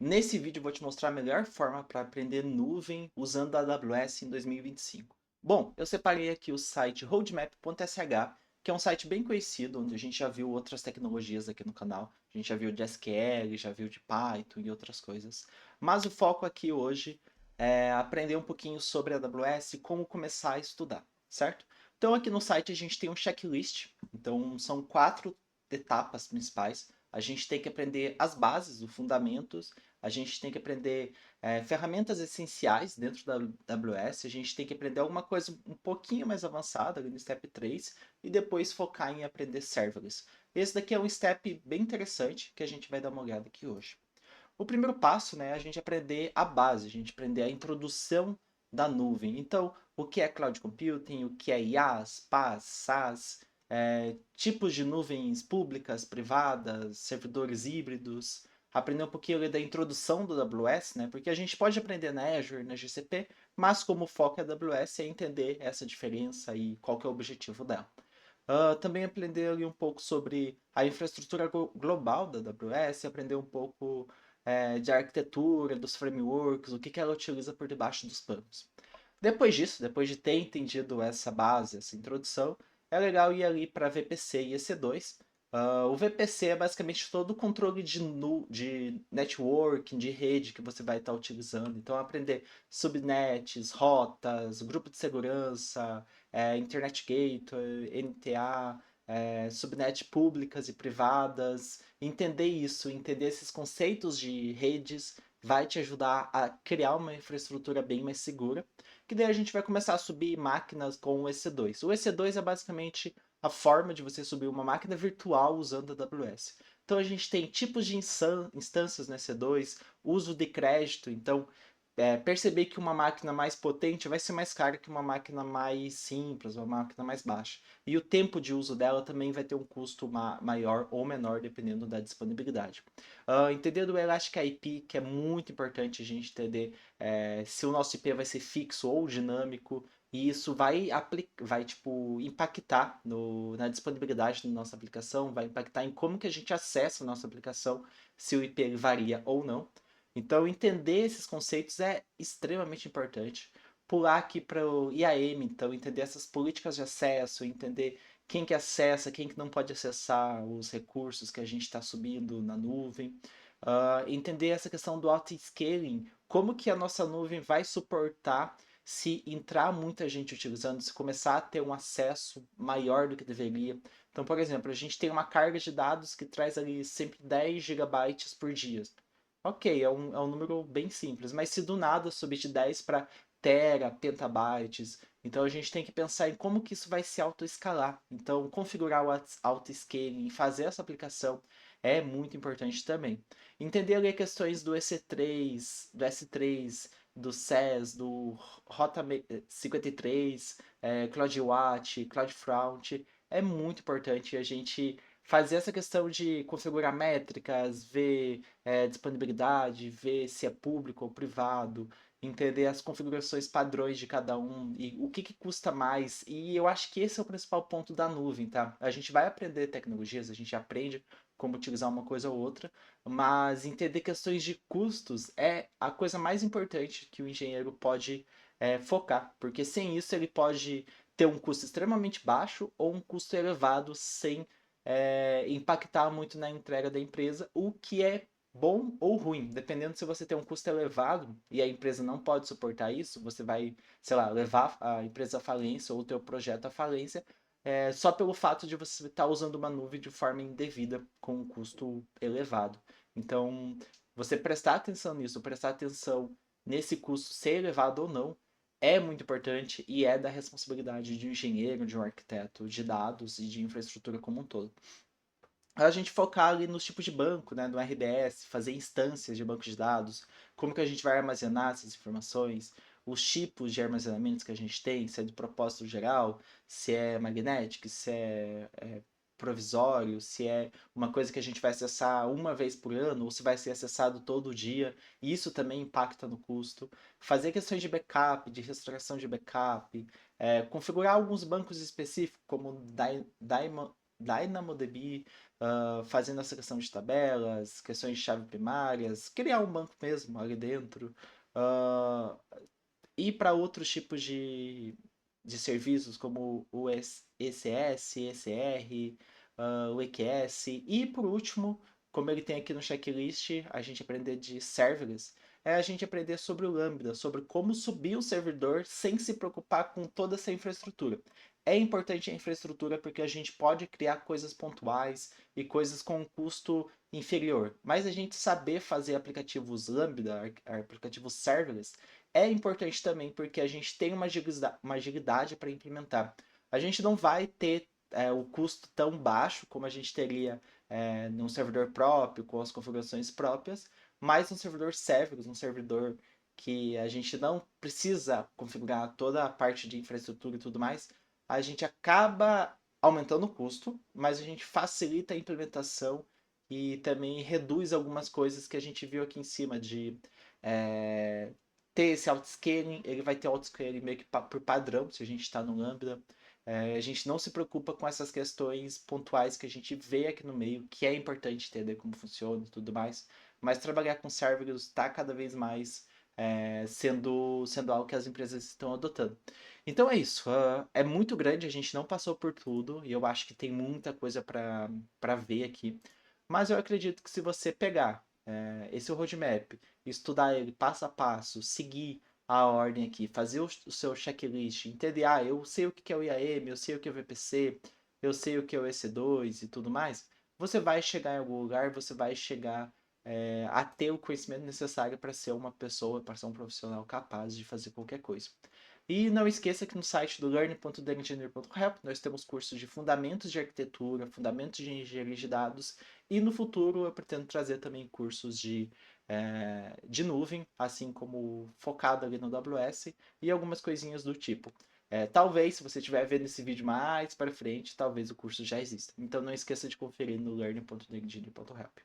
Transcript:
Nesse vídeo eu vou te mostrar a melhor forma para aprender nuvem usando a AWS em 2025. Bom, eu separei aqui o site roadmap.sh, que é um site bem conhecido, onde a gente já viu outras tecnologias aqui no canal. A gente já viu de SQL, já viu de Python e outras coisas. Mas o foco aqui hoje é aprender um pouquinho sobre a AWS e como começar a estudar, certo? Então aqui no site a gente tem um checklist, então são 4 etapas principais. A gente tem que aprender as bases, os fundamentos, a gente tem que aprender ferramentas essenciais dentro da AWS, a gente tem que aprender alguma coisa um pouquinho mais avançada ali no Step 3 e depois focar em aprender serverless. Esse daqui é um step bem interessante que a gente vai dar uma olhada aqui hoje. O primeiro passo, né, é a gente aprender a base, a gente aprender a introdução da nuvem. Então, o que é Cloud Computing, o que é IaaS, PaaS, SaaS, tipos de nuvens públicas, privadas, servidores híbridos, aprender um pouquinho ali da introdução do AWS, né, porque a gente pode aprender na Azure, na GCP, mas como o foco é a AWS, é entender essa diferença e qual que é o objetivo dela. Também aprender ali um pouco sobre a infraestrutura global da AWS, aprender um pouco de arquitetura, dos frameworks, o que, que ela utiliza por debaixo dos panos. Depois disso, depois de ter entendido essa base, essa introdução, é legal ir ali para VPC e EC2. O VPC é basicamente todo o controle de networking, de rede que você vai estar utilizando. Então, aprender subnets, rotas, grupo de segurança, Internet Gateway, NTA, subnet públicas e privadas. Entender isso, entender esses conceitos de redes, vai te ajudar a criar uma infraestrutura bem mais segura, que daí a gente vai começar a subir máquinas com o EC2. O EC2 é basicamente a forma de você subir uma máquina virtual usando a AWS. Então a gente tem tipos de instâncias no EC2, uso de crédito, então perceber que uma máquina mais potente vai ser mais cara que uma máquina mais simples, uma máquina mais baixa. E o tempo de uso dela também vai ter um custo maior ou menor, dependendo da disponibilidade. Entender do Elastic IP, que é muito importante a gente entender se o nosso IP vai ser fixo ou dinâmico, e isso vai tipo, impactar na disponibilidade da nossa aplicação, vai impactar em como que a gente acessa a nossa aplicação, se o IP varia ou não. Então, entender esses conceitos é extremamente importante. Pular aqui para o IAM, então, entender essas políticas de acesso, entender quem que acessa, quem que não pode acessar os recursos que a gente está subindo na nuvem. Entender essa questão do auto-scaling, como que a nossa nuvem vai suportar se entrar muita gente utilizando, se começar a ter um acesso maior do que deveria. Então, por exemplo, a gente tem uma carga de dados que traz ali sempre 10 gigabytes por dia. Ok, é um número bem simples, mas se do nada subir de 10 para tera, petabytes, então a gente tem que pensar em como que isso vai se autoescalar. Então, configurar o auto-scaling e fazer essa aplicação é muito importante também. Entender ali questões do EC3, do S3, do SES, do Rota 53, CloudWatch, CloudFront, é muito importante a gente fazer essa questão de configurar métricas, ver disponibilidade, ver se é público ou privado, entender as configurações padrões de cada um e o que, que custa mais. E eu acho que esse é o principal ponto da nuvem, tá? A gente vai aprender tecnologias, a gente aprende como utilizar uma coisa ou outra, mas entender questões de custos é a coisa mais importante que o engenheiro pode focar, porque sem isso ele pode ter um custo extremamente baixo ou um custo elevado sem impactar muito na entrega da empresa, o que é bom ou ruim, dependendo se você tem um custo elevado e a empresa não pode suportar isso, você vai, sei lá, levar a empresa à falência ou o teu projeto à falência, só pelo fato de você estar usando uma nuvem de forma indevida com um custo elevado. Então, você prestar atenção nisso, prestar atenção nesse custo ser elevado ou não, é muito importante e é da responsabilidade de um engenheiro, de um arquiteto de dados e de infraestrutura como um todo. A gente focar ali nos tipos de banco, né, no RDS, fazer instâncias de banco de dados, como que a gente vai armazenar essas informações, os tipos de armazenamentos que a gente tem, se é de propósito geral, se é magnético, se é provisório, se é uma coisa que a gente vai acessar uma vez por ano ou se vai ser acessado todo dia. Isso também impacta no custo. Fazer questões de backup, de restauração de backup, configurar alguns bancos específicos, como DynamoDB, fazendo essa questão de tabelas, questões de chave primárias, criar um banco mesmo ali dentro, ah, ir para outros tipos de serviços, como o ECS, ECR, o EQS, e por último, como ele tem aqui no checklist, a gente aprender de serverless, é a gente aprender sobre o Lambda, sobre como subir o servidor sem se preocupar com toda essa infraestrutura. É importante a infraestrutura porque a gente pode criar coisas pontuais e coisas com um custo inferior, mas a gente saber fazer aplicativos Lambda, aplicativos serverless, é importante também porque a gente tem uma agilidade para implementar. A gente não vai ter o custo tão baixo como a gente teria num servidor próprio, com as configurações próprias, mas um servidor serverless, um servidor que a gente não precisa configurar toda a parte de infraestrutura e tudo mais, a gente acaba aumentando o custo, mas a gente facilita a implementação e também reduz algumas coisas que a gente viu aqui em cima de é, ter esse auto-scaling, ele vai ter auto-scaling meio que por padrão, se a gente está no Lambda. A gente não se preocupa com essas questões pontuais que a gente vê aqui no meio, que é importante entender como funciona e tudo mais, mas trabalhar com serverless está cada vez mais sendo algo que as empresas estão adotando. Então é isso, é muito grande, a gente não passou por tudo, e eu acho que tem muita coisa para ver aqui, mas eu acredito que se você pegar esse roadmap, estudar ele passo a passo, seguir a ordem aqui, fazer o seu checklist, entender, eu sei o que é o IAM, eu sei o que é o VPC, eu sei o que é o EC2 e tudo mais, você vai chegar em algum lugar, você vai chegar a ter o conhecimento necessário para ser uma pessoa, para ser um profissional capaz de fazer qualquer coisa. E não esqueça que no site do learning.delengineer.help nós temos cursos de fundamentos de arquitetura, fundamentos de engenharia de dados, e no futuro eu pretendo trazer também cursos de nuvem, assim como focado ali no AWS e algumas coisinhas do tipo. Talvez, se você estiver vendo esse vídeo mais para frente, talvez o curso já exista. Então não esqueça de conferir no learning.engineer.help.